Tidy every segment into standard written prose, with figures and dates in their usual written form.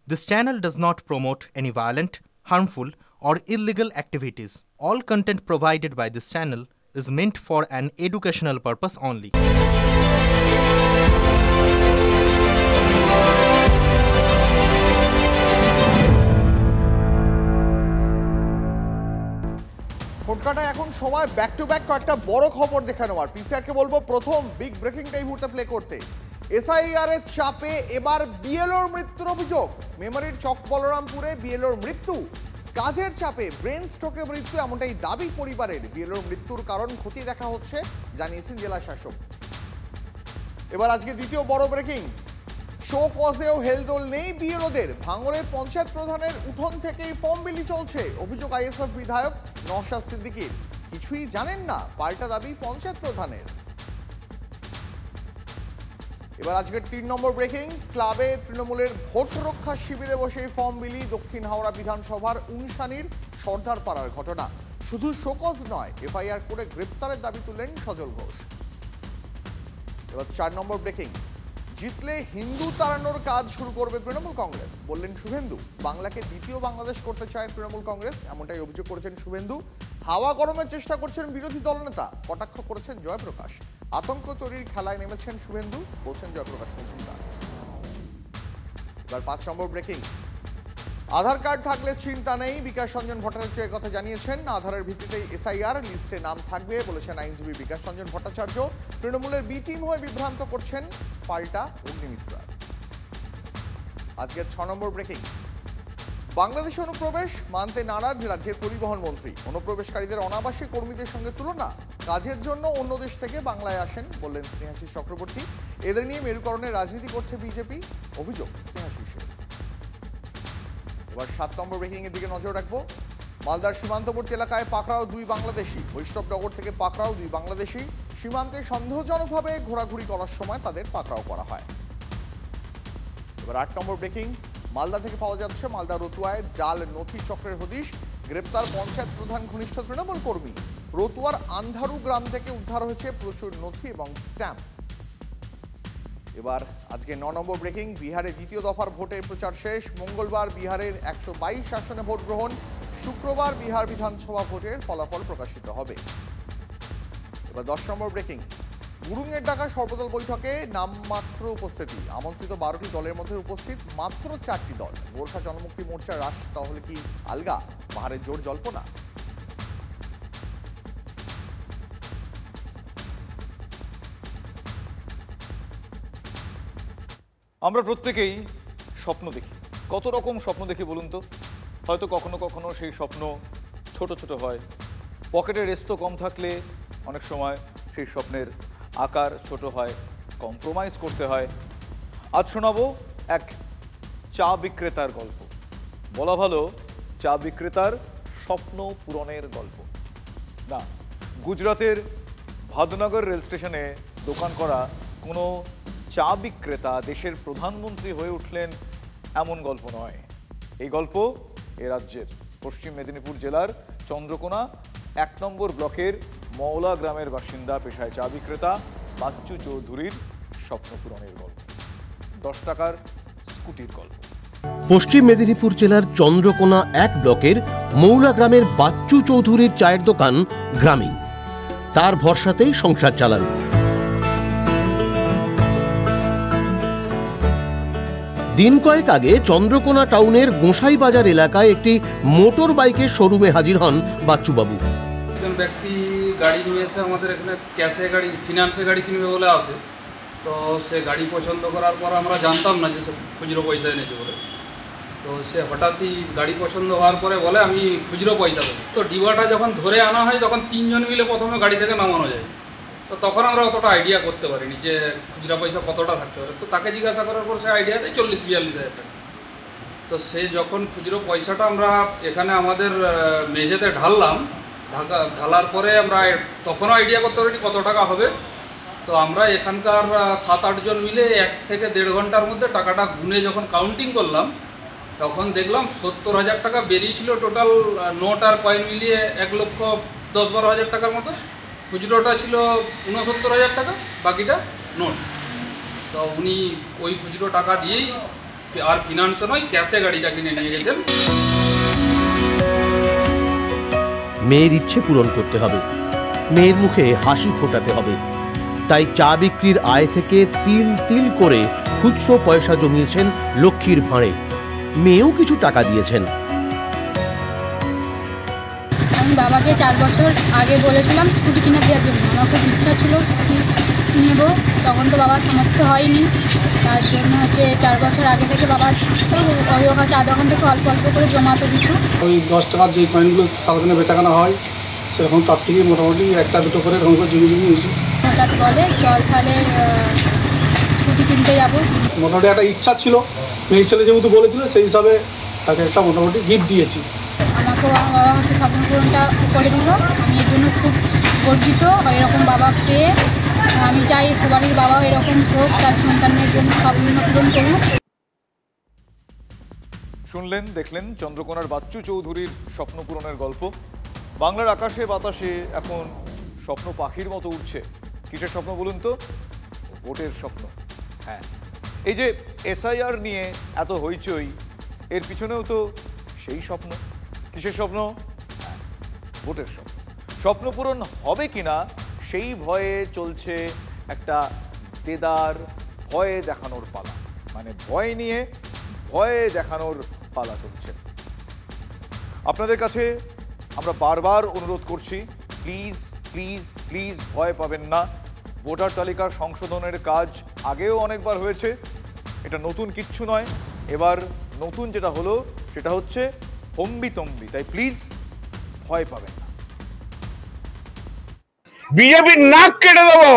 This channel does not promote any violent, harmful, or illegal activities. All content provided by this channel is meant for an educational purpose only. ফোনকাটায় এখন সময় back to back কয়েকটা বড় খবর দেখে নেওয়ার। পিসিআরকে বলবো প্রথম বিগ ব্রেকিংটা এই মুহূর্তে প্লে করতে। এসআইআর এর চাপে এবার বিএলওর মৃত্যুর অভিযোগ। মেমারির চক বলরামপুরে বিএলওর মৃত্যু। কাজের চাপে ব্রেন স্ট্রোকে মৃত্যু, এমনটাই দাবি পরিবারের। বিএলওর মৃত্যুর কারণ খতিয়ে দেখা হচ্ছে জানিয়েছেন জেলা শাসক। এবার আজকে দ্বিতীয় বড় ব্রেকিং। শো কজেও হেলদোল নেই বিএলওদের। ভাঙড়ে পঞ্চায়েত প্রধানের উঠোন থেকেই ফর্ম বিলি চলছে। অভিযোগ আইএসএফ বিধায়ক নওশাদ সিদ্দিকীর। কিছুই জানেন না, পাল্টা দাবি পঞ্চায়েত প্রধানের। এবার আজকের 3 নম্বর ব্রেকিং। ক্লাবে তৃণমূলের ভোট রক্ষা শিবিরে বসে ফর্ম বিলি। দক্ষিণ হাওড়া বিধানসভার উনসানির সর্দার পাড়ার ঘটনা। শুধু শোকজ নয়, এফআইআর করে গ্রেপ্তারের দাবি তুললেন সজল ঘোষ। এবার 4 নম্বর ব্রেকিং। জিতলে হিন্দু তাড়ানোর কাজ শুরু করবে তৃণমূল কংগ্রেস, বললেন শুভেন্দু। বাংলাকে দ্বিতীয় বাংলাদেশ করতে চায় তৃণমূল কংগ্রেস, এমনটাই অভিযোগ করেছেন শুভেন্দু। হাওয়া গরমের চেষ্টা করছেন বিরোধী দলনেতা, কটাক্ষ করেছেন জয়প্রকাশ। আতঙ্ক তৈরির খেলায় নেমেছেন শুভেন্দু, বলছেন জয়প্রকাশ মজুমদার। এবার 5 নম্বর ব্রেকিং। আধার কার্ড থাকলে চিন্তা নেই, বিকাশ রঞ্জন ভট্টাচার্য কথা জানিয়েছেন। আধারের ভিত্তিতে এসআইআর লিস্টে নাম থাকবে, বলেছেন আইনজীবী বিকাশ রঞ্জন ভট্টাচার্য। তৃণমূলের বি টিম হয়ে বিভ্রান্ত করছেন পাল্টা অগ্নিমিত্রা। আজকে 6 নম্বর ব্রেকিং। বাংলাদেশে অনুপ্রবেশ মানতে নারাজ রাজ্যের পরিবহন মন্ত্রী। অনুপ্রবেশকারীদের অনাবাসিক কর্মীদের সঙ্গে তুলনা। কাজের জন্য অন্য দেশ থেকে বাংলায় আসেন, বললেন স্নেহাশিস চক্রবর্তী। এদের নিয়ে মেরুকরণের রাজনীতি করছে বিজেপি, অভিযোগ স্নেহাশিসের। এবার 7 নম্বর ব্রেকিং এর দিকে নজর রাখবো। মালদার সীমান্তবর্তী এলাকায় পাকড়াও 2 বাংলাদেশি। বৈষ্ণবনগর থেকে পাকড়াও 2 বাংলাদেশি। সীমান্তে সন্দেহজনকভাবে ঘোরাঘুরি করার সময় তাদের পাকড়াও করা হয়। এবার 8 নম্বর ব্রেকিং। মালদা থেকে পাওয়া যাচ্ছে মালদা রতুয়ায় জাল নথি চক্রের হদিশ। গ্রেপ্তার পঞ্চায়েত প্রধান ঘনিষ্ঠ তৃণমূল কর্মী। রতুয়ার আন্ধারু গ্রাম থেকে উদ্ধার হয়েছে প্রচুর নথি এবং স্ট্যাম্প। এবার আজকে 9 নম্বর ব্রেকিং। বিহারে দ্বিতীয় দফার ভোটের প্রচার শেষ। মঙ্গলবার বিহারের 122 আসনে ভোট গ্রহণ। শুক্রবার বিহার বিধানসভা ভোটের ফলাফল প্রকাশিত হবে। এবার 10 নম্বর ব্রেকিং। গুরুংয়ের ডাকা সর্বদল বৈঠকে নামমাত্র উপস্থিতি। আমন্ত্রিত 12টি দলের মধ্যে উপস্থিত মাত্র 4টি দল। গোর্খা জনমুক্তি মোর্চার রাশ তাহলে কি আলগা? পাহাড়ের জোর জল্পনা। আমরা প্রত্যেকেই স্বপ্ন দেখি। কত রকম স্বপ্ন দেখি বলুন তো? হয়তো কখনো কখনো সেই স্বপ্ন ছোট ছোট হয়। পকেটের রেস্তো কম থাকলে অনেক সময় সেই স্বপ্নের আকার ছোট হয়, কম্প্রোমাইজ করতে হয়। আজ শোনাবো এক চা বিক্রেতার গল্প। বলা ভালো চা বিক্রেতার স্বপ্ন পূরণের গল্প। না, গুজরাতের ভাদনগর রেল স্টেশনে দোকান করা কোনো চা বিক্রেতা দেশের প্রধানমন্ত্রী হয়ে উঠলেন এমন গল্প নয়। এই গল্প এ রাজ্যের পশ্চিম মেদিনীপুর জেলার চন্দ্রকোনা 1 নম্বর ব্লকের মওলা গ্রামের বাসিন্দা পেশায় চা বিক্রেতা বাচ্চু চৌধুরীর স্বপ্ন পূরণের গল্প। 10 টাকার স্কুটির গল্প। পশ্চিম মেদিনীপুর জেলার চন্দ্রকোনা 1 ব্লকের মৌলা গ্রামের বাচ্চু চৌধুরীর চায়ের দোকান গ্রামীণ। তার ভরসাতেই সংসার চালান। দিন কয়েক আগে চন্দ্রকোনা টাউনের গোসাই বাজার এলাকায় একটি মোটর বাইকের শোরুমে হাজির হন বাচ্চুবাবু। একজন ব্যক্তি গাড়ি নিয়ে এসে আমাদের এখানে ক্যাশে গাড়ি, ফিনান্সে গাড়ি কিনবে বলে আসে। তো সে গাড়ি পছন্দ করার পর আমরা জানতাম না যে সে খুচরো পয়সা এনেছে বলে। তো সে হঠাৎই গাড়ি পছন্দ হওয়ার পরে বলে আমি খুচরো পয়সা দেবো। তো ডিবাটা যখন ধরে আনা হয় তখন 3 জন মিলে প্রথমে গাড়ি থেকে নামানো যায়। তো তখন আমরা অতটা আইডিয়া করতে পারিনি যে খুচরা পয়সা কতটা থাকতে পারে। তো তাকে জিজ্ঞাসা করার পর সে আইডিয়া দেয় 40-42 হাজার টাকা। তো সে যখন খুচরো পয়সাটা আমরা এখানে আমাদের মেঝেতে ঢাললাম, ঢালার পরে আমরা তখনও আইডিয়া করতে পারিনি কত টাকা হবে। তো আমরা এখানকার 7-8 জন মিলে 1 থেকে 1.5 ঘন্টার মধ্যে টাকাটা গুনে যখন কাউন্টিং করলাম তখন দেখলাম 70,000 টাকা বেরিয়েছিল টোটাল। নোট আর কয়েন মিলিয়ে 1,10,12 হাজার টাকার মতো। খুচরোটা ছিল 69,000 টাকা, বাকিটা নোট। তো উনি ওই খুচরো টাকা দিয়েই আর ফিনান্সে নয়, ক্যাশে গাড়িটা কিনে নিয়ে গেছেন। মেয়ের ইচ্ছে পূরণ করতে হবে, মেয়ের মুখে হাসি ফোটাতে হবে। তাই চা বিক্রির আয় থেকে তিল তিল করে খুচরো পয়সা জমিয়েছেন লক্ষ্মীর ভাঁড়ে। মেয়েও কিছু টাকা দিয়েছেন। আমি বাবাকে 4 বছর আগে বলেছিলাম স্কুটি কিনে দেওয়ার জন্য। আমার খুব ইচ্ছা ছিল স্কুটি নেব, তখন তো বাবার সামর্থ্য হয়নি। তার জন্য 4 বছর আগে থেকে বাবা চা দোকান থেকে অল্প অল্প করে জমাতো কিছু। ওই 10 টাকার যে কয়েনগুলো সারাদিনে বেচাকেনা হয় সেরকম তার থেকে মোটামুটি 1টা 2টো করে এরকম করে জমি নিয়েছি। হঠাৎ বলে চল তাহলে স্কুটি কিনতে যাবো। মোটামুটি একটা ইচ্ছা ছিল, মেয়ে ছেলে যেহেতু বলেছিল সেই হিসাবে তাকে একটা মোটামুটি গিফট দিয়েছি। আমাকেও আমার বাবা স্বপ্ন পূরণটা করে দিল। আমি এর জন্য খুব গর্বিত। এরকম বাবা পেয়ে আমি চাই সবারই বাবাও এরকম হোক, তার সন্তানের জন্য স্বপ্ন পূরণ করুক। শুনলেন, দেখলেন চন্দ্রকোনার বাচ্চু চৌধুরীর স্বপ্ন পূরণের গল্প। বাংলার আকাশে বাতাসে এখন স্বপ্ন পাখির মতো উঠছে। কিসের স্বপ্ন বলুন তো? ভোটের স্বপ্ন। হ্যাঁ, এই যে এসআইআর নিয়ে এত হইচই, এর পিছনেও তো সেই স্বপ্ন। কিসের স্বপ্ন? হ্যাঁ, ভোটের স্বপ্ন। স্বপ্ন পূরণ হবে কিনা সেই ভয়ে চলছে একটা দেদার ভয়ে দেখানোর পালা। মানে ভয় নিয়ে ভয়ে দেখানোর পালা চলছে। আপনাদের কাছে আমরা বারবার অনুরোধ করছি, প্লিজ প্লিজ প্লিজ ভয় পাবেন না। ভোটার তালিকার সংশোধনের কাজ আগেও অনেকবার হয়েছে, এটা নতুন কিচ্ছু নয়। এবার নতুন যেটা হলো সেটা হচ্ছে হম্বিতম্বি। তাই প্লিজ ভয় পাবেন না। বিজেপির নাক কেটে দেবো,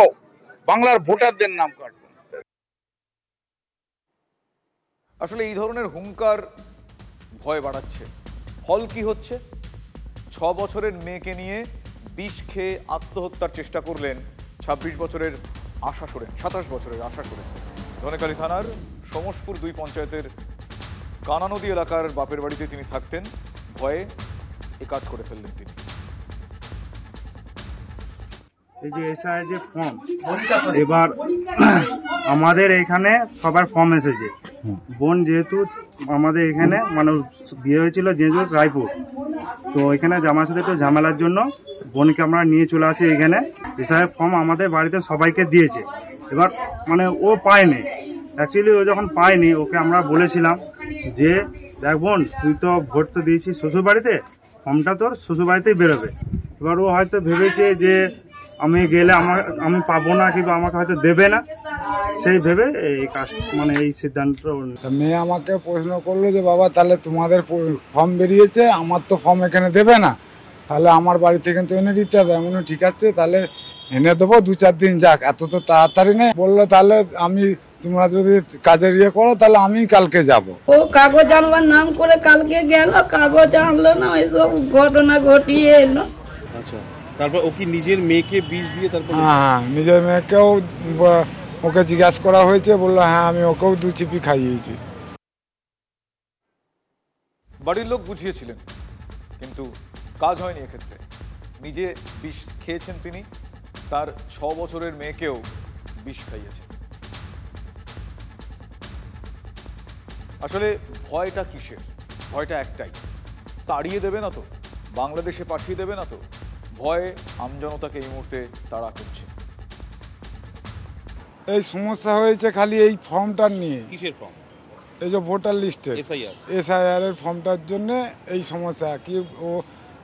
বাংলার ভোটারদের নাম কাটবো। আসলে এই ধরনের হুঙ্কার ভয় বাড়াচ্ছে। ফল কি হচ্ছে? 6 বছরের মেয়েকে নিয়ে বিষ খেয়ে আত্মহত্যার চেষ্টা করলেন 26 বছরের আশা সোরেন, 27 বছরের আশা সোরেন। ধনেখালি থানার সমসপুর 2 পঞ্চায়েতের কানা নদী এলাকার বাপের বাড়িতে তিনি থাকতেন। ভয়ে এ কাজ করে ফেললেন তিনি। এই যে এসআই যে ফর্ম, এবার আমাদের এখানে সবার ফর্ম এসেছে। বোন যেহেতু আমাদের এখানে মানে বিয়ে হয়েছিল জেজুর রায়পুর, তো এখানে জামার সাথে একটু ঝামেলার জন্য বোনকে আমরা নিয়ে চলে আসি এখানে। এসআই ফর্ম আমাদের বাড়িতে সবাইকে দিয়েছে। এবার মানে ও পায়নি, অ্যাকচুয়ালি ও যখন পায়নি ওকে আমরা বলেছিলাম যে দেখ বোন, তুই তো ভোট তো দিয়েছিস শ্বশুর বাড়িতে, ফর্মটা তোর শ্বশুর বাড়িতেই বেরোবে। এবার ও হয়তো ভেবেছে যে আমি গেলে আমি পাবো না কিংবা আমাকে হয়তো দেবে না, সেই ভেবে এই কাজ মানে এই সিদ্ধান্ত। মেয়ে আমাকে প্রশ্ন করলো যে বাবা তাহলে তোমাদের ফর্ম বেরিয়েছে, আমার তো ফর্ম এখানে দেবে না, তাহলে আমার বাড়িতে কিন্তু এনে দিতে হবে। এমন ঠিক আছে, তাহলে এনে দেবো, 2-4 দিন যাক, এত তো তাড়াতাড়ি নেই। বললো তাহলে তোমরা যদি কাজের ইয়ে করো তাহলে আমি কালকে যাব। ও কাগজ আনবার নাম করে কালকে গেল, কাগজ আনলো না, এসব ঘটনা ঘটিয়ে এলো। আচ্ছা, তারপর ও কি নিজের মেয়েকে বিষ দিয়ে তারপর? হ্যাঁ, নিজের মেয়েকেও ওকে জিজ্ঞাসা করা হয়েছে, বললো হ্যাঁ আমি ওকেও 2 চিপি খাইয়েছি। বাড়ির লোক বুঝিয়েছিলেন, কিন্তু কাজ হয়নি এক্ষেত্রে। নিজে বিষ খেয়েছেন তিনি, তার 6 বছরের মেয়েকেও বিষ খাইয়েছেন। আসলে ভয়টা কিসের? ভয়টা একটাই, তাড়িয়ে দেবে না তো, বাংলাদেশে পাঠিয়ে দেবে না তো। ভয়ে আমজনতাকে এই মুহূর্তে তাড়া করছে। এই সমস্যা হয়েছে খালি এই ফর্মটার নিয়ে। কিসের ফর্ম? এই যে ভোটার লিস্টে এসআইআর এর ফর্মটার জন্য এই সমস্যা। কি ও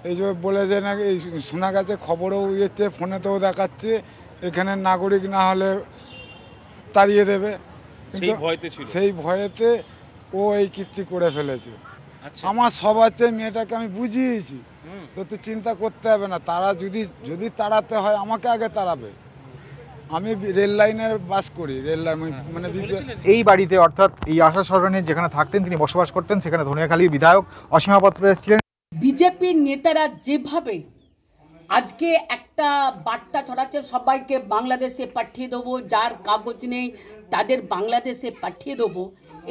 এই যে বলে যে না, এই শোনা গেছে, খবরও ইয়েছে, ফোনেতেও দেখাচ্ছে এখানে নাগরিক না হলে তাড়িয়ে দেবে, কিন্তু সেই ভয়েতে ও এই কীর্তি করে ফেলেছে। আমার সব আছে, মেয়েটাকে আমি বুঝিয়েছি তো তুই চিন্তা করতে হবে না, তারা যদি তাড়াতে হয় আমাকে আগে তাড়াবে। আমি রেল লাইনে বাস করি, রেল লাইন মানে এই বাড়িতে অর্থাৎ এই আশা সরণের যেখানে থাকতেন তিনি বসবাস করতেন, সেখানে ধনিয়াখালীর বিধায়ক অসীমা পাত্র এসেছিলেন। বিজেপির নেতারা যেভাবে আজকে একটা বার্তা ছড়াচ্ছে সবাইকে বাংলাদেশে পাঠিয়ে দেবো, যার কাগজ নেই তাদের বাংলাদেশে পাঠিয়ে দেবো,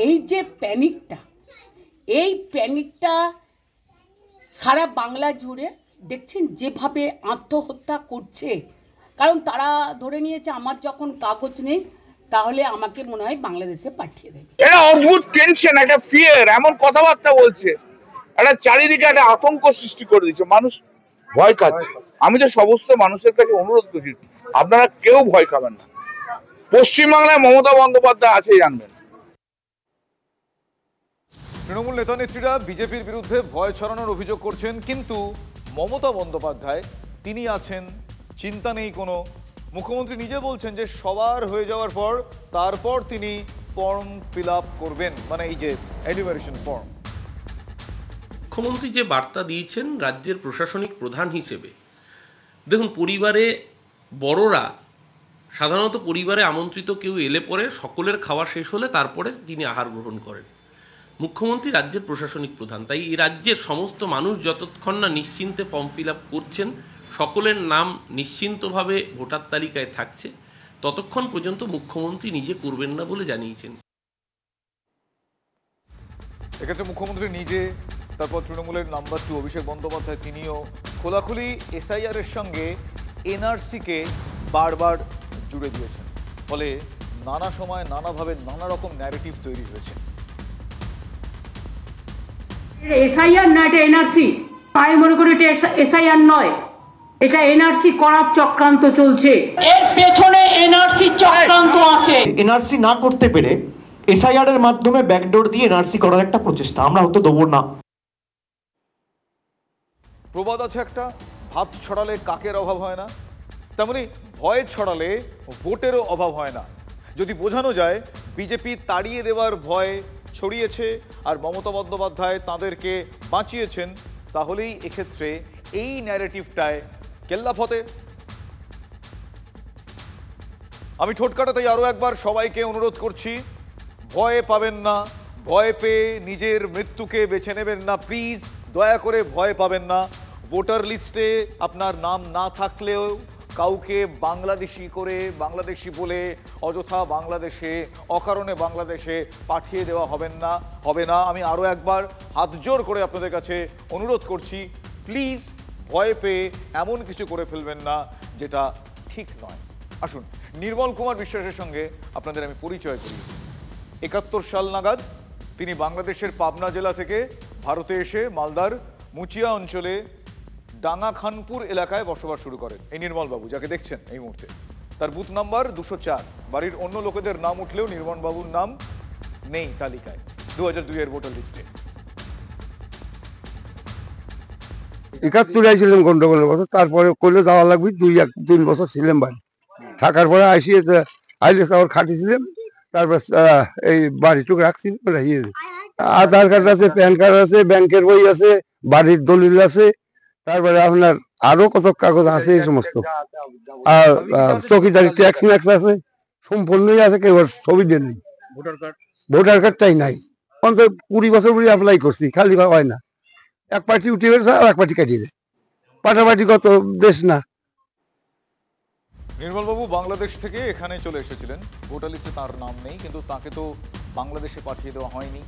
এই যে প্যানিকটা, এই প্যানিকটা সারা বাংলা জুড়ে দেখছেন যেভাবে আত্মহত্যা করছে। কারণ তারা ধরে নিয়েছে আমার যখন কাগজ নেই তাহলে আমাকে মনে হয় বাংলাদেশে পাঠিয়ে দেবে। এটা অদ্ভুত টেনশন, একটা ফিয়ার, এমন কথাবার্তা বলছে, একটা চারিদিকে একটা আতঙ্ক সৃষ্টি করে দিচ্ছে, মানুষ ভয় খাচ্ছে। আমি তো সমস্ত মানুষের কাছে অনুরোধ করছি, আপনারা কেউ ভয় খাবেন না। পশ্চিমবাংলায় মমতা বন্দ্যোপাধ্যায় আছে, জানবেন। তৃণমূল নেতা নেত্রীরা বিজেপির বিরুদ্ধে ভয় ছড়ানোর অভিযোগ করছেন, কিন্তু মমতা বন্দ্যোপাধ্যায় তিনি আছেন, চিন্তা নেই কোনো। মুখ্যমন্ত্রী নিজে বলছেন যে সবার হয়ে যাওয়ার পর তারপর তিনি ফর্ম ফিল আপ করবেন, মানে এই যে এনিউমারেশন ফর্ম। মুখ্যমন্ত্রী যে বার্তা দিয়েছেন রাজ্যের প্রশাসনিক প্রধান হিসেবে, দেখুন পরিবারে বড়রা সাধারণত পরিবারে আমন্ত্রিত কেউ এলে পরে সকলের খাওয়া শেষ হলে তারপরে তিনি আহার গ্রহণ করেন। মুখ্যমন্ত্রী রাজ্যের প্রশাসনিক প্রধান, তাই এই রাজ্যের সমস্ত মানুষ যতক্ষণ না নিশ্চিন্তে ফর্ম ফিল আপ করছেন, সকলের নাম নিশ্চিন্তভাবে ভোটার তালিকায় থাকছে, ততক্ষণ পর্যন্ত মুখ্যমন্ত্রী নিজে করবেন না বলে জানিয়েছেন। এক্ষেত্রে মুখ্যমন্ত্রী নিজে, তারপর তৃণমূলের নাম্বার 2 অভিষেক বন্দ্যোপাধ্যায় তিনিও খোলাখুলি এসআইআর এর সঙ্গে এনআরসিকে বারবার জুড়ে দিয়েছেন। ফলে নানা সময় নানাভাবে নানা রকম ন্যারেটিভ তৈরি হয়েছে। এসআইআর না, এটা এনআরসি। আমি মনে করি এটা এসআইআর নয়, এটা এনআরসি করার চক্রান্ত চলছে, এর পেছনে এনআরসি চক্রান্ত আছে। এনআরসি না করতে পেরে এসআইআর এর মাধ্যমে ব্যাকডোর দিয়ে এনআরসি করার একটা প্রচেষ্টা, আমরা হতে দেবো না। প্রবাদ আছে একটা, ভাত ছড়ালে কাকের অভাব হয় না, তেমনি ভয় ছড়ালে ভোটেরও অভাব হয় না। যদি বোঝানো যায় বিজেপি তাড়িয়ে দেওয়ার ভয় ছড়িয়েছে আর মমতা বন্দ্যোপাধ্যায় তাদেরকে বাঁচিয়েছেন, তাহলেই এক্ষেত্রে এই ন্যারেটিভটায় কেল্লাফতে। আমি ঠোঁট কাটাতেই আরও একবার সবাইকে অনুরোধ করছি, ভয় পাবেন না, ভয় পেয়ে নিজের মৃত্যুকে বেছে নেবেন না, প্লিজ দয়া করে ভয় পাবেন না। ভোটার লিস্টে আপনার নাম না থাকলেও কাউকে বাংলাদেশি করে, বাংলাদেশি বলে অযথা বাংলাদেশে অকারণে বাংলাদেশে পাঠিয়ে দেওয়া হবে না। আমি আরও একবার হাত জোর করে আপনাদের কাছে অনুরোধ করছি, প্লিজ ভয় পেয়ে এমন কিছু করে ফেলবেন না যেটা ঠিক নয়। আসুন নির্মল কুমার বিশ্বাসের সঙ্গে আপনাদের আমি পরিচয় করি। 71 সাল নাগাদ তিনি বাংলাদেশের পাবনা জেলা থেকে ভারতে এসে মালদার মুচিয়া অঞ্চলে ডাঙ্গা খানপুর এলাকায় বসবাস শুরু করেন এই নির্মলবাবু, যাকে দেখছেন এই মুহূর্তে। তার বুথ নাম্বার 204। বাড়ির অন্য লোকেদের নাম উঠলেও নির্মলবাবুর নাম নেই তালিকায় 2002 এর ভোটার লিস্টে। 71 আইছিলাম গন্ডগোলের বছর, তারপরে কইলে যাওয়া লাগবে 2-3 বছর ছিলাম বাড়ি। থাকার পরে আইসিয়ে আইলে আবার খাটিছিলাম, তারপর এই বাড়িটুকু রাখছিল। আধার কার্ড আছে, প্যান কার্ড আছে, ব্যাংকের বই আছে, বাড়ির দলিল আছে, তারপরে আপনার আরো কত কাগজ আছে এই সমস্ত, আর চৌকিদারি ট্যাক্স ম্যাক্স আছে, সম্পূর্ণই আছে, কেউ ছবি দিয়ে নেই। ভোটার কার্ডটাই নাই। 20 বছর পরে অ্যাপ্লাই করছি, খালি হয় না। এক পার্টি উঠে গেছে আর এক পার্টি কাটিয়ে দেয়, পাটাপাটি কত দেশ না। নির্মলবাবু বাংলাদেশ থেকে এখানে চলে এসেছিলেন, ভোটার লিস্টে তার নাম নেই, কিন্তু তাকে তো বাংলাদেশে পাঠিয়ে দেওয়া হয়নি।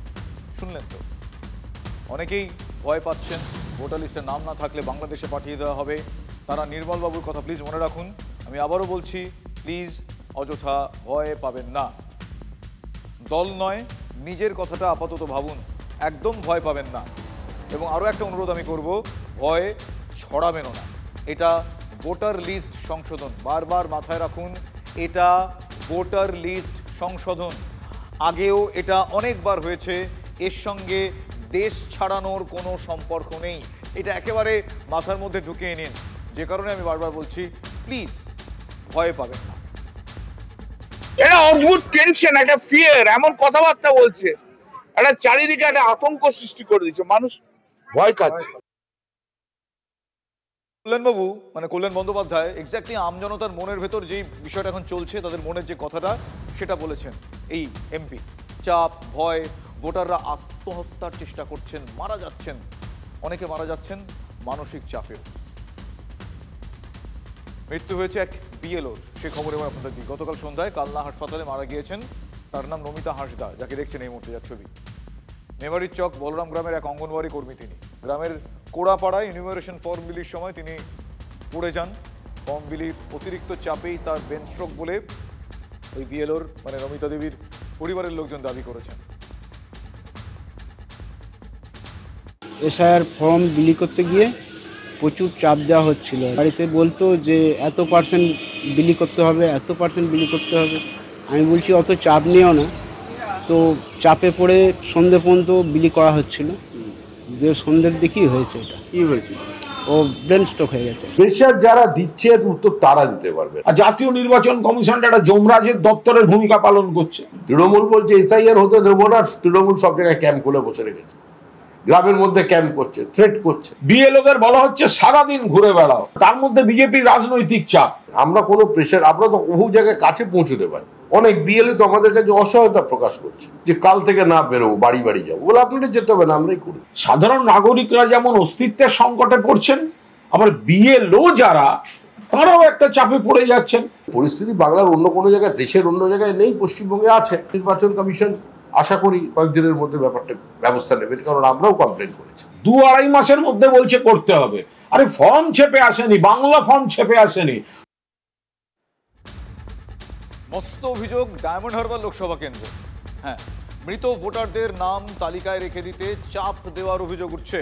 শুনলেন তো, অনেকেই ভয় পাচ্ছেন ভোটার লিস্টে নাম না থাকলে বাংলাদেশে পাঠিয়ে দেওয়া হবে। তারা নির্মলবাবুর কথা প্লিজ মনে রাখুন। আমি আবারও বলছি, প্লিজ অযথা ভয় পাবেন না। দল নয়, নিজের কথাটা আপাতত ভাবুন, একদম ভয় পাবেন না। এবং আরও একটা অনুরোধ আমি করব, ভয় ছড়াবেনও না। এটা ভোটার লিস্ট সংশোধন, বারবার মাথায় রাখুন, এটা ভোটার লিস্ট সংশোধন। আগেও এটা অনেকবার হয়েছে, এর সঙ্গে দেশ ছাড়ানোর কোনো সম্পর্ক নেই। এটা একেবারে মাথার মধ্যে ঢুকিয়ে নিন। যে কারণে আমি বারবার বলছি, প্লিজ ভয় পাবেন না। এটা অদ্ভুত টেনশন, একটা ফিয়ার, এমন কথাবার্তা বলছে, একটা চারিদিকে একটা আতঙ্ক সৃষ্টি করে দিচ্ছে, মানুষ ভয় খাচ্ছে। কল্যাণবাবু মানে কল্যাণ বন্দ্যোপাধ্যায় এক্স্যাক্টলি আমজনতার মনের ভেতর যেই বিষয়টা এখন চলছে, তাদের মনের যে কথাটা সেটা বলেছেন এই এমপি। চাপ, ভয়, ভোটাররা আত্মহত্যার চেষ্টা করছেন, মারা যাচ্ছেন, অনেকে মারা যাচ্ছেন মানসিক চাপেও। মৃত্যু হয়েছে এক বিএলওর, সে খবর এবার আপনাদের দিই। গতকাল সন্ধ্যায় কালনা হাসপাতালে মারা গিয়েছেন, তার নাম নমিতা হাঁসদা, যাকে দেখছেন এই মুহূর্তে যার ছবি। মেমারির চক বলরাম গ্রামের এক অঙ্গনওয়াড়ি কর্মী তিনি। গ্রামের কোড়াপাড়ায় ইনিউমারেশন ফর্ম বিলির সময় তিনি পড়ে যান। ফর্ম বিলির অতিরিক্ত চাপেই তার ব্রেন স্ট্রোক বলে ওই বিএলওর মানে নমিতা দেবীর পরিবারের লোকজন দাবি করেছেন। এসআইআর ফর্ম বিলি করতে গিয়ে প্রচুর চাপ দেওয়া হচ্ছিল। বাড়িতে বলতো যে এত পার্সেন্ট বিলি করতে হবে, এত পার্সেন্ট বিলি করতে হবে। আমি বলছি অত চাপ নিও না। তো চাপে পড়ে সন্ধ্যে পর্যন্ত বিলি করা হচ্ছিল। সন্ধ্যের দিকেই হয়েছে। এটা কি হয়েছে? ও ব্রেন স্ট্রোক হয়ে গেছে। প্রেশার যারা দিচ্ছে উত্তর তারা দিতে পারবে। আর জাতীয় নির্বাচন কমিশনটা একটা যমরাজের দপ্তরের ভূমিকা পালন করছে। তৃণমূল বলছে এসআইআর হতে দেবো না, তৃণমূল সব জায়গায় ক্যাম্প খুলে বসে রেখেছে, গ্রামের মধ্যে ক্যাম্প করছে, থ্রেট করছে। বিএলওদের বলা হচ্ছে সারাদিন ঘুরে বেড়াও, তার মধ্যে বিজেপির রাজনৈতিক চাপ। আমরা কোনো প্রেশার, আমরা তো বহু জায়গায় কাছে পৌঁছতে পারি। অনেক বিএলও তো আমাদের কাছে অসহায়তা প্রকাশ করছে যে কাল থেকে না বেরোবো, বাড়ি বাড়ি যাবো। বলে আপনাদের যেতে হবে না, আমরাই করি। সাধারণ নাগরিকরা যেমন অস্তিত্বের সংকটে পড়ছেন, আবার বিএলও যারা তারাও একটা চাপে পড়ে যাচ্ছেন। পরিস্থিতি বাংলার অন্য কোনো জায়গায়, দেশের অন্য জায়গায় নেই, পশ্চিমবঙ্গে আছে। নির্বাচন কমিশন আশা করি কয়েকদিনের মধ্যে ব্যাপারটা ব্যবস্থা নেবেন, কারণ আমরাও কমপ্লেন করেছি। 2-2.5 মাসের মধ্যে বলছে করতে হবে। আরে ফর্ম ছেপে আসেনি, বাংলা ফর্ম ছেপে আসেনি। মস্ত অভিযোগ ডায়মন্ড হারবার লোকসভা কেন্দ্র। হ্যাঁ, মৃত ভোটারদের নাম তালিকায় রেখে দিতে চাপ দেওয়ার অভিযোগ উঠছে।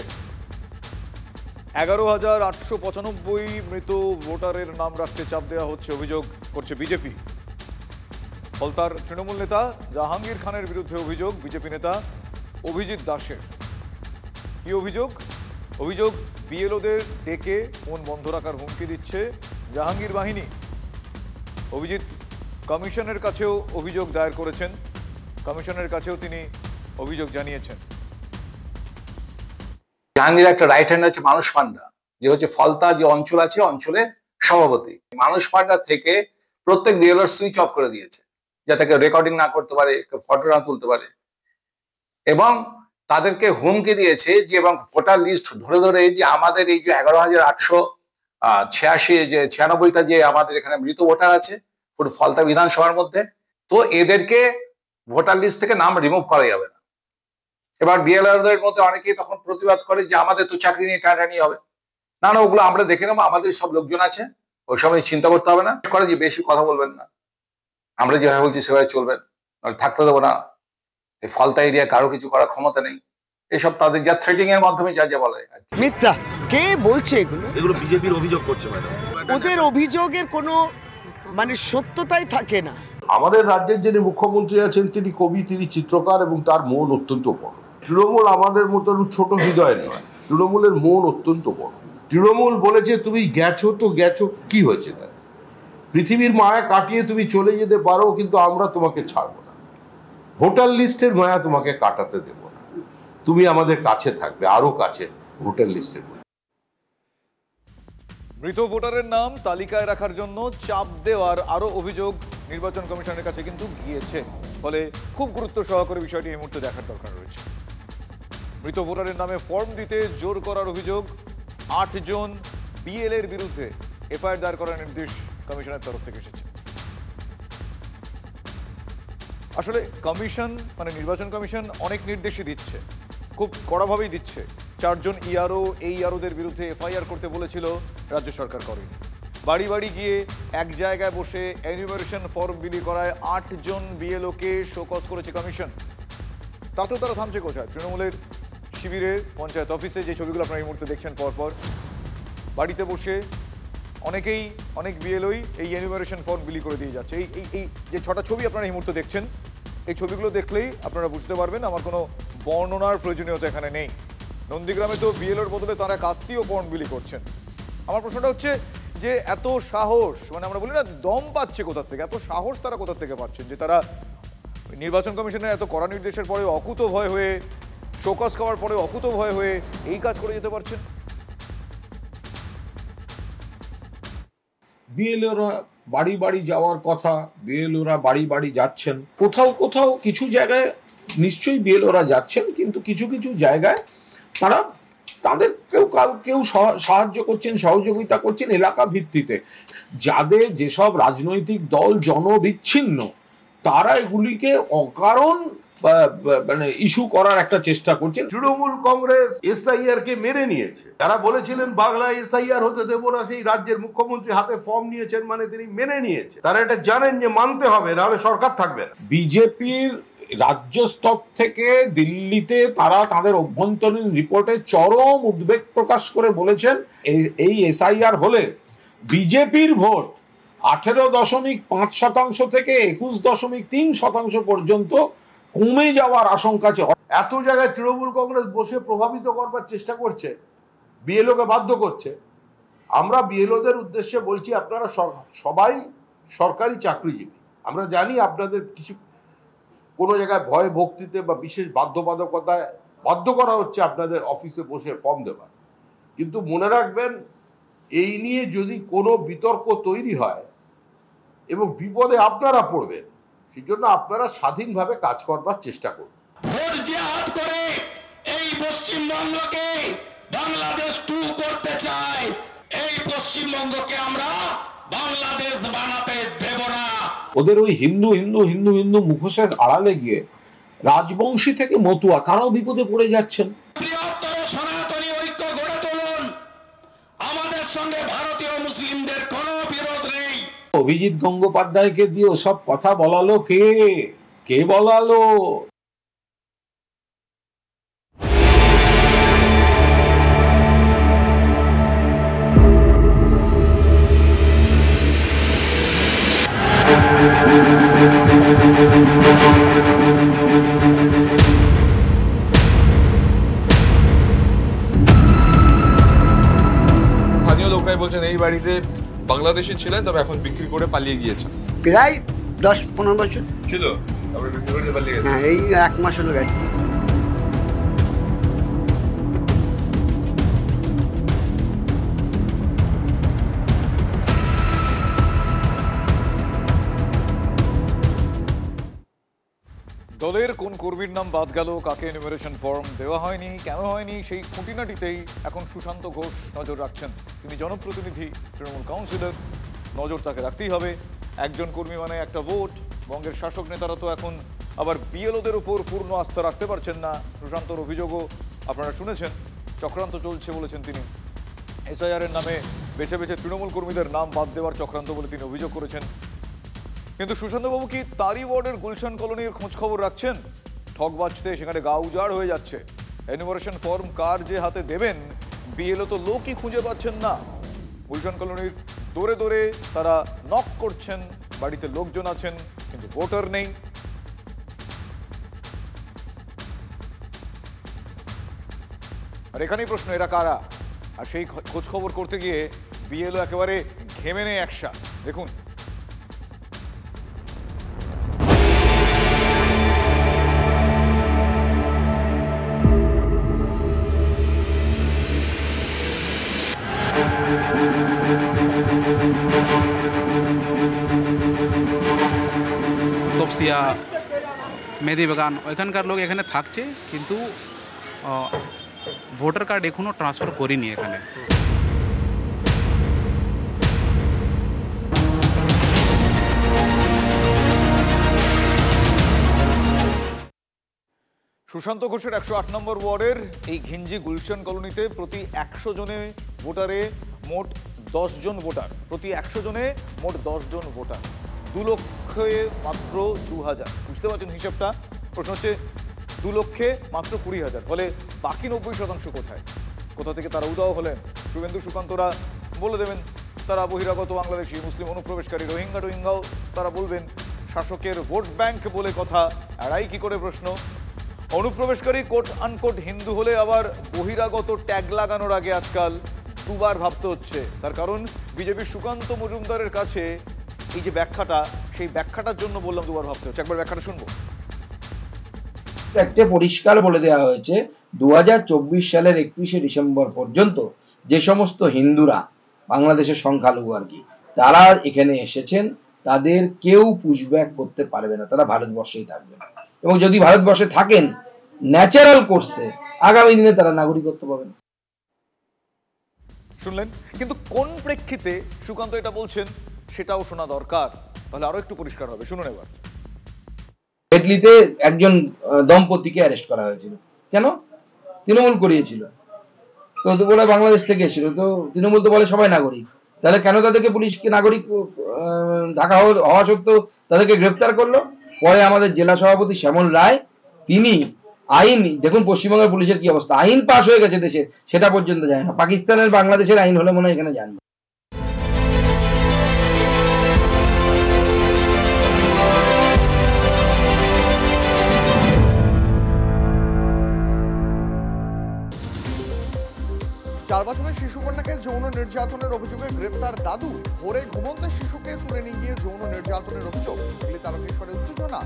11,895 মৃত ভোটারের নাম রাখতে চাপ দেওয়া হচ্ছে, অভিযোগ করছে বিজেপি। ফলতার তৃণমূল নেতা জাহাঙ্গীর খানের বিরুদ্ধে অভিযোগ বিজেপি নেতা অভিজিৎ দাসের। কি অভিযোগ? অভিযোগ বিএলওদের ডেকে ফোন বন্ধ রাখার হুমকি দিচ্ছে জাহাঙ্গীর বাহিনী। অভিজিৎ কমিশনের কাছেও অভিযোগ দায়ের করেছেন, কমিশনের কাছেও তিনি অভিযোগ জানিয়েছেন। জাহাঙ্গীর একটা রাইট হ্যান্ড আছে মানুষ পান্ডা, যে হচ্ছে ফলতা যে অঞ্চল আছে অঞ্চলে সভাপতি। মানুষ পান্ডা থেকে প্রত্যেক বিএলওর সুইচ অফ করে দিয়েছে, যাতে কেউ রেকর্ডিং না করতে পারে, কেউ ফটো না তুলতে পারে, এবং তাদেরকে হুমকি দিয়েছে যে এবং ভোটার লিস্ট ধরে ধরে যে আমাদের এই যে 11,896টা যে আমাদের এখানে মৃত ভোটার আছে পুরো ফলতা বিধানসভার মধ্যে, তো এদেরকে ভোটার লিস্ট থেকে নাম রিমুভ করা যাবে না। এবার বিএলআরদের মধ্যে অনেকেই তখন প্রতিবাদ করে যে আমাদের তো চাকরি নিয়ে টানাটানি হবে। না না, ওগুলো আমরা দেখে নেবো, আমাদের সব লোকজন আছে, ওই সময় চিন্তা করতে হবে না। করে যে বেশি কথা বলবেন না, আমরা যেভাবে বলছি সেভাবে চলবেন, থাকতে দেবো না। এই ফলতা এরিয়া কারো কিছু করার ক্ষমতা নেই। এসব তাদের যা থ্রেটিং এর মাধ্যমে যা যা বলে মিথ্যা। কে বলছে এগুলো? এগুলো বিজেপির অভিযোগ করছে ম্যাডাম। ওদের অভিযোগের কোনো মানে সত্যতাই থাকে না। আমাদের রাজ্যের যিনি মুখ্যমন্ত্রী আছেন তিনি কবি, তিনি চিত্রকার, এবং তার মন অত্যন্ত বড়। তৃণমূল আমাদের মতন ছোট হৃদয় নয়, তৃণমূলের মন অত্যন্ত বড়। তৃণমূল বলেছে তুমি গেছো তো গেছো, কি হয়েছে তাতে? পৃথিবীর মায়া কাটিয়ে তুমি চলে যেতে পারো, কিন্তু আমরা তোমাকে ছাড়বো না। ভোটার লিস্টের মায়া তোমাকে কাটাতে দেব না, তুমি আমাদের কাছে থাকবে, আরো কাছে ভোটার লিস্টের। মৃত ভোটারের নাম তালিকায় রাখার জন্য চাপ দেওয়ার আরও অভিযোগ নির্বাচন কমিশনের কাছে কিন্তু গিয়েছে। ফলে খুব গুরুত্ব সহকারে বিষয়টি এই মুহূর্তে দেখার দরকার রয়েছে। মৃত ভোটারের নামে ফর্ম দিতে জোর করার অভিযোগ, 8 জন বিএলএর বিরুদ্ধে এফআইআর দায়ের করার নির্দেশ কমিশনের তরফ থেকে এসেছে। আসলে কমিশন মানে নির্বাচন কমিশন অনেক নির্দেশই দিচ্ছে, খুব কড়াভাবেই দিচ্ছে। 4 জন ইআরও এই ইআরওদের বিরুদ্ধে এফআইআর করতে বলেছিল, রাজ্য সরকার করেনি। বাড়ি বাড়ি গিয়ে এক জায়গায় বসে এনিউমারেশন ফর্ম বিলি করায় 8 জন বিএলওকে শোকজ করেছে কমিশন। তাতেও তারা থামছে কোথায়? তৃণমূলের শিবিরের পঞ্চায়েত অফিসে যে ছবিগুলো আপনারা এই মুহূর্তে দেখছেন পরপর, বাড়িতে বসে অনেক বিএলওই এই এনিউমারেশন ফর্ম বিলি করে দিয়ে যাচ্ছে। এই যে 6টা ছবি আপনারা এই মুহূর্তে দেখছেন, এই ছবিগুলো দেখলেই আপনারা বুঝতে পারবেন আমার কোনো বর্ণনার প্রয়োজনীয়তা এখানে নেই। নন্দীগ্রামে তো বিএলওর বদলে তারা কাত্তিও ফর্ম বিলি করছেন। আমার প্রশ্নটা হচ্ছে যে এত সাহস, মানে আমরা বলি না দম পাচ্ছে কোথার থেকে, এত সাহস তারা কোথার থেকে পাচ্ছেন যে তারা নির্বাচন কমিশনের এত কড়া নির্দেশের পরে অকুত ভয় হয়ে, শোকজ খাওয়ার পরে অকুত ভয় হয়ে এই কাজ করে যেতে পারছেন? বিএলওরা বাড়ি বাড়ি যাওয়ার কথা, বিএলওরা বাড়ি বাড়ি যাচ্ছেন। কোথাও কোথাও কিছু জায়গায় নিশ্চয়ই বিএলওরা যাচ্ছেন, কিন্তু কিছু কিছু জায়গায় তারা তাদের কেউ সাহায্য করছেন, সহযোগিতা করছেন এলাকা ভিত্তিতে। যাদের যেসব রাজনৈতিক দল জনবিচ্ছিন্ন, তারা এগুলিকে অকারণ মানে ইস্যু করার একটা চেষ্টা করছেন। তৃণমূল কংগ্রেস এসআইআর কে মেনে নিয়েছে। তারা বলেছিলেন বাংলায় এসআইআর হতে দেবো না, সেই রাজ্যের মুখ্যমন্ত্রী হাতে ফর্ম নিয়েছেন, মানে তিনি মেনে নিয়েছে। তারা এটা জানেন যে মানতে হবে, নাহলে সরকার থাকবে না। বিজেপির রাজ্য স্তর থেকে দিল্লিতে তারা তাদের অভ্যন্তরীণ রিপোর্টে চরম উদ্বেগ প্রকাশ করে বলেছেন এই এসআইআর হলে বিজেপির ভোট 18.5% থেকে 21.3% পর্যন্ত কমে যাওয়ার আশঙ্কা আছে। এত জায়গায় তৃণমূল কংগ্রেস বসে প্রভাবিত করবার চেষ্টা করছে, বিএলওকে বাধ্য করছে। আমরা বিএলওদের উদ্দেশ্যে বলছি, আপনারা সবাই সরকারি চাকরিজীবী। আমরা জানি আপনাদের কিছু কোনো জায়গায় ভয় ভক্তিতে বা বিশেষ বাধ্যবাধকতায় বাধ্য করা হচ্ছে আপনাদের অফিসে বসে ফর্ম দেওয়ার, কিন্তু মনে রাখবেন এই নিয়ে যদি কোনো বিতর্ক তৈরি হয় এবং বিপদে আপনারা পড়বেন, সেই জন্য আপনারা স্বাধীনভাবে কাজ করবার চেষ্টা করুন। ভোট জিহাদ করে এই পশ্চিমবঙ্গকে বাংলাদেশ 2 করতে চায়, এই পশ্চিমবঙ্গকে আমরা বাংলাদেশ বানাতে দেব না। ওদের ওই হিন্দু হিন্দু হিন্দু হিন্দু মুখোশের আড়ালে গিয়ে রাজবংশী থেকে মতুয়া তারাও বিপদে পড়ে যাচ্ছেন। বৃহত্তর সনাতনী ঐক্য গড়ে তুলুন, আমাদের সঙ্গে ভারতীয় মুসলিমদের কোনো বিরোধ নেই। অভিজিৎ গঙ্গোপাধ্যায়কে দিয়ে সব কথা বলালো কে বলালো? স্থানীয় লোকরাই বলছেন এই বাড়িতে বাংলাদেশি ছিলেন, তবে এখন বিক্রি করে পালিয়ে গিয়েছেন। প্রায় 10-15 বছর ছিল, তারপরে বিক্রি করে পালিয়ে গেছে। হ্যাঁ, এই 1 মাস হলো গেছে। দলের কোন কর্মীর নাম বাদ গেল, কাকে এনুমারেশন ফর্ম দেওয়া হয়নি, কেন হয়নি, সেই খুঁটিনাটিতেই এখন সুশান্ত ঘোষ নজর রাখছেন। তিনি জনপ্রতিনিধি, তৃণমূল কাউন্সিলর, নজর তাকে রাখতেই হবে। একজন কর্মী মানে একটা ভোট। বঙ্গের শাসক নেতারা তো এখন আবার বিএলওদের উপর পূর্ণ আস্থা রাখতে পারছেন না। সুশান্তর অভিযোগও আপনারা শুনেছেন, চক্রান্ত চলছে বলেছেন তিনি। এসআইআরের নামে বেছে বেছে তৃণমূল কর্মীদের নাম বাদ দেওয়ার চক্রান্ত বলে তিনি অভিযোগ করেছেন। কিন্তু সুশান্তবাবু কি তারই ওয়ার্ডের গুলশান কলোনির খোঁজ খবর রাখছেন? ঠক বাজতে সেখানে গা উজাড় হয়ে যাচ্ছে। এনুমারেশন ফর্ম কার যে হাতে দেবেন, বিএলও তো লোকই খুঁজে পাচ্ছেন না। গুলশান কলোনির দৌড়ে দৌড়ে তারা নক করছেন, বাড়িতে লোকজন আছেন কিন্তু ভোটার নেই। আর এখানেই প্রশ্ন, এরা কারা? আর সেই খোঁজ খবর করতে গিয়ে বিএলও একেবারে ঘেমে নেই একসা। দেখুন, তপসিয়া, মেদিবাগান, ওইখানকার লোক এখানে থাকছে, কিন্তু ভোটার কার্ড এখনও ট্রান্সফার করিনি এখানে। সুশান্ত ঘোষের 108 নম্বর ওয়ার্ডের এই ঘিঞ্জি গুলশান কলোনিতে প্রতি 100 জনে ভোটারে মোট 10 জন ভোটার, প্রতি 100 জনে মোট 10 জন ভোটার, 2 লক্ষে মাত্র 2000। বুঝতে পারছেন হিসাবটা? প্রশ্ন হচ্ছে 2 লক্ষে মাত্র 20,000, ফলে বাকি 90% কোথায়? কোথা থেকে তারা উদাও হলেন? শুভেন্দু সুকান্তরা বলে দেবেন তারা বহিরাগত বাংলাদেশি, মুসলিম অনুপ্রবেশকারী, রোহিঙ্গাও তারা বলবেন। শাসকের ভোট ব্যাংক বলে কথা এড়াই কি করে প্রশ্ন? অনুপ্রবেশকারী কোট আনকোট হিন্দু হলে আবার বহিরাগত ট্যাগ লাগানোর আগে আজকাল দুবার ভাবতে হচ্ছে। তার কারণ বিজেপির সুকান্ত মজুমদারের কাছে এই যে ব্যাখ্যাটা, সেই ব্যাখ্যাটার জন্য বললাম দুবার ভাবতে হচ্ছে। একবার ব্যাখ্যাটা শুনবো। একটা পরিষ্কার বলে দেওয়া হয়েছে 2024 সালের 31শে ডিসেম্বর পর্যন্ত যে সমস্ত হিন্দুরা বাংলাদেশের সংখ্যালঘু আর কি, তারা এখানে এসেছেন, তাদের কেউ পুশব্যাক করতে পারবে না, তারা ভারতবর্ষেই থাকবে। এবং যদি ভারতবর্ষে থাকেন ন্যাচারাল কোর্সে, আগামী দিনে তারা নাগরিকত্ব পাবেন। শুনলেন, কিন্তু কোন প্রেক্ষিতে সুকান্ত এটা বলছেন সেটাও শোনা দরকার, তাহলে আরো একটু পরিষ্কার হবে। শুনুন এবার। হেটলিতে একজন দম্পতিকে অ্যারেস্ট করা হয়েছিল। কেন? তৃণমূল করিয়েছিল। তো বলে বাংলাদেশ থেকে এসেছিল, তো তৃণমূল তো বলে সবাই নাগরিক, তাহলে কেন তাদেরকে পুলিশকে নাগরিক ঢাকা হওয়া সত্ত্বেও তাদেরকে গ্রেপ্তার করলো? পরে আমাদের জেলা সভাপতি শ্যামল রায় তিনি আইন, দেখুন পশ্চিমবঙ্গের পুলিশের কি অবস্থা, আইন পাশ হয়ে গেছে দেশে, সেটা পর্যন্ত যায় না। পাকিস্তানের বাংলাদেশের আইন হলে মনে হয় এখানে জানবে। চার বছরের শিশুকন্যাকে যৌন নির্যাতনের অভিযোগে গ্রেপ্তার দাদু। ভোরে ঘুমন্ত শিশুকে তুলে নিয়ে গিয়ে যৌন নির্যাতনের অভিযোগ। হুগলি তারকেশ্বরে উত্তেজনা।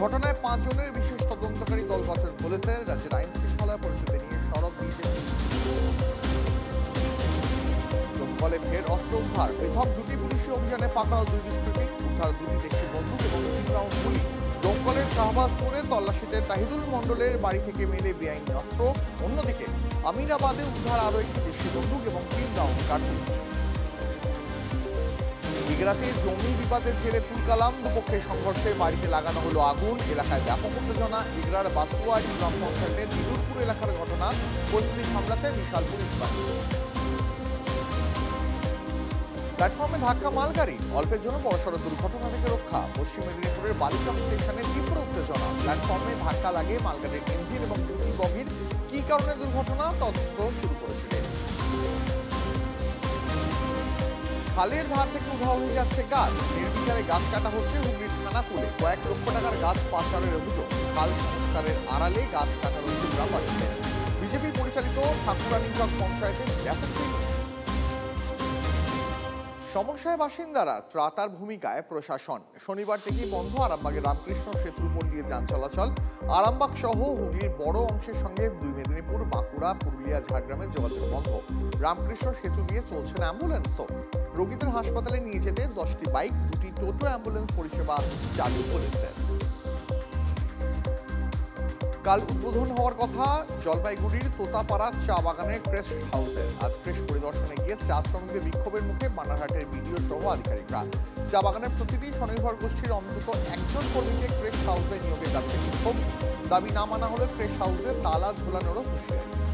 ঘটনায় 5 জনের বিশেষ তদন্তকারী দল গঠন পুলিশের। রাজ্যের আইন শৃঙ্খলা পরিস্থিতি নিয়ে সরব দিয়েছে। দমকলে ফের অস্ত্র উদ্ধার। পৃথক 2টি পুলিশি অভিযানে পাকড়াও 2 দুষ্কৃতী। উদ্ধার 2টি দেশি বন্দুক এবং 3 রাউন্ড গুলি। দমকলের শাহবাজপুরে তল্লাশিতে তাহিদুল মণ্ডলের বাড়ি থেকে মেলে বেআইনি অস্ত্র। অন্যদিকে আমিনাবাদে উদ্ধার আরও একটি দেশি বন্দুক এবং 3 রাউন্ড কার্তুজ। ইগরাতে জমি বিবাদের জেরে তুলকালাম। দুপক্ষের সংঘর্ষে বাড়িতে লাগানো হলো আগুন। এলাকায় ব্যাপক উত্তেজনা। ইগরার বাতুয়ারি গ্রাম পঞ্চায়েতের বিদুরপুর এলাকার ঘটনা। পরিস্থিতি সামলাতে বিশাল পুলিশ বাহিনী। প্ল্যাটফর্মে ধাক্কা মালগাড়ি। অল্পের জন্য বড়সড় দুর্ঘটনা থেকে রক্ষা। পশ্চিম মেদিনীপুরের বালিচক স্টেশনে তীব্র উত্তেজনা। প্ল্যাটফর্মে ধাক্কা লাগে মালগাড়ির ইঞ্জিন এবং 2টি বগির। কি কারণে দুর্ঘটনা তদন্ত শুরু করেছে। খালের ধার থেকে উধাও হয়ে যাচ্ছে গাছ। নির্বিচারে গাছ কাটা হচ্ছে হুগলির থানাকুলে। কয়েক লক্ষ টাকার গাছ পাচারের অভিযোগ। খাল সংস্কারের আড়ালে গাছ কাটা হচ্ছে গ্রামবাসীদের। বিজেপি পরিচালিত ঠাকুরানীচক পঞ্চায়েতের ব্যাপক সমস্যায় বাসিন্দারা, ত্রাতার ভূমিকায় প্রশাসন। শনিবার থেকেই বন্ধ আরামবাগের রামকৃষ্ণ সেতুর উপর দিয়ে যান চলাচল। আরামবাগ সহ হুগলির বড় অংশের সঙ্গে 2 মেদিনীপুর, বাঁকুড়া, পুরুলিয়া, ঝাড়গ্রামের যোগাযোগ বন্ধ। রামকৃষ্ণ সেতু দিয়ে চলছে না অ্যাম্বুলেন্সও। রোগীদের হাসপাতালে নিয়ে যেতে 10টি বাইক, 2টি টোটো অ্যাম্বুলেন্স পরিষেবা চালু পুলিশের। কাল উদ্বোধন হওয়ার কথা জলপাইগুড়ির তোতাপাড়া চা বাগানের ক্রেস্ট হাউসের। আজ ক্রেস্ট পরিদর্শনে গিয়ে চা শ্রমিকদের বিক্ষোভের মুখে বানারহাটের বিডিও সহ আধিকারিকরা। চা বাগানের প্রতিটি স্বনির্ভর গোষ্ঠীর অন্তত একজন কর্মীকে ক্রেস্ট হাউসে নিয়োগের দাবিতে বিক্ষোভ। দাবি না মানা হলে ক্রেস্ট হাউসে তালা ঝোলানোরও হুঁশিয়ারি।